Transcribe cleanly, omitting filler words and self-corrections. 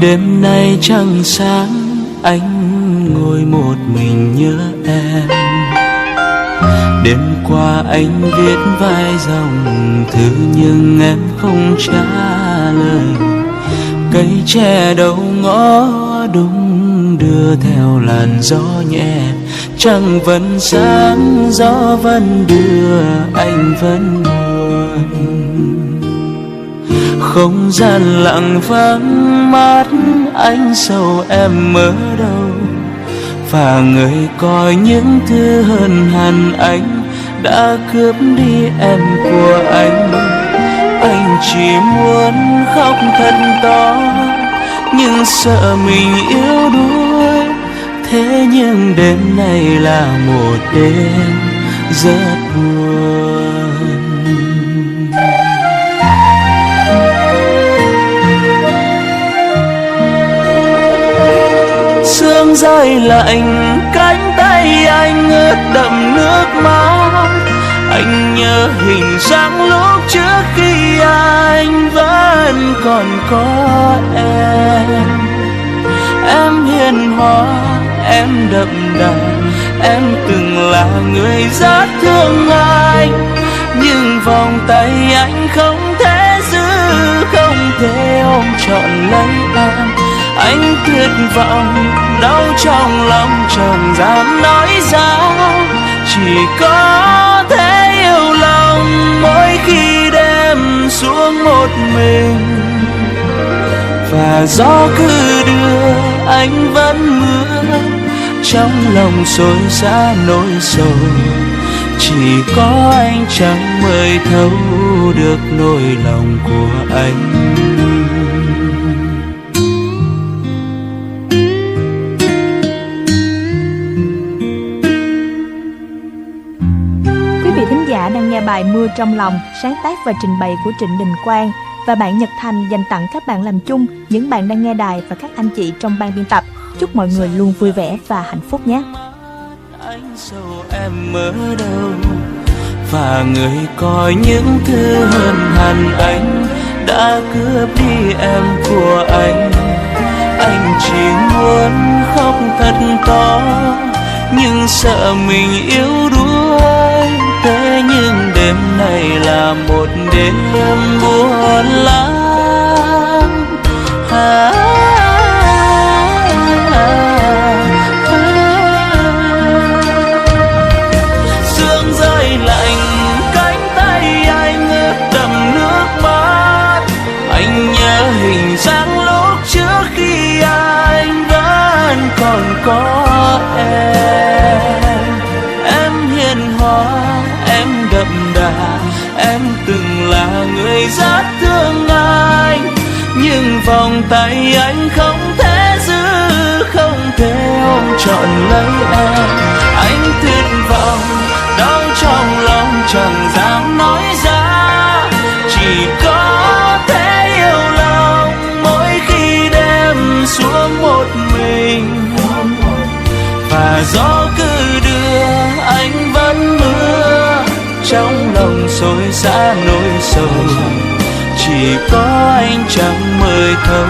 Đêm nay trăng sáng, anh ngồi một mình nhớ em. Đêm qua anh viết vài dòng thư nhưng em không trả lời. Cây tre đầu ngõ đung đưa theo làn gió nhẹ. Trăng vẫn sáng, gió vẫn đưa, anh vẫn buồn. Không gian lặng vắng, mắt anh sầu em ở đâu. Và người coi những thứ hơn hẳn anh đã cướp đi em của anh. Anh chỉ muốn khóc thật to nhưng sợ mình yếu đuối. Thế nhưng đêm nay là một đêm rất buồn. Sương rơi lạnh, cánh tay anh ướt đẫm nước mắt. Anh nhớ hình dáng lúc trước khi anh vẫn còn có em. Em hiền hòa, em đậm đà, em từng là người rất thương anh. Nhưng vòng tay anh không thể giữ, không thể ôm trọn lấy em. Anh tuyệt vọng, đau trong lòng chẳng dám nói ra. Chỉ có thể yêu lòng mỗi khi đêm xuống một mình. Và gió cứ đưa, anh vẫn mưa. Trong lòng xối xả nỗi sầu. Chỉ có anh chẳng mới thấu được nỗi lòng của anh. Thính giả đang nghe bài Mưa trong lòng, sáng tác và trình bày của Trịnh Đình Quang và bạn Nhật Thành dành tặng các bạn làm chung, những bạn đang nghe đài và các anh chị trong ban biên tập. Chúc mọi người luôn vui vẻ và hạnh phúc nhé. Anh sầu em ở đâu, và người coi những thứ hơn hẳn anh đã cướp đi em của anh. Anh chỉ muốn khóc thật to nhưng sợ mình yếu đuối. Thế nhưng đêm này là một đêm buồn lắm. Sương rơi lạnh, cánh tay anh ướt đẫm nước mắt. Anh nhớ hình dáng lúc trước khi anh vẫn còn có em. Em hiền hòa, em đậm đà, em từng là người rất thương anh. Nhưng vòng tay anh không thể giữ, không thể ôm trọn lấy em. Anh tuyệt vọng, đau trong lòng chẳng dám nói ra. Chỉ có thể yêu lòng mỗi khi đêm xuống một mình. Và gió cứ đưa, anh vẫn mưa. Trong lòng xối xả nỗi sầu. Chỉ có anh chẳng mới thấu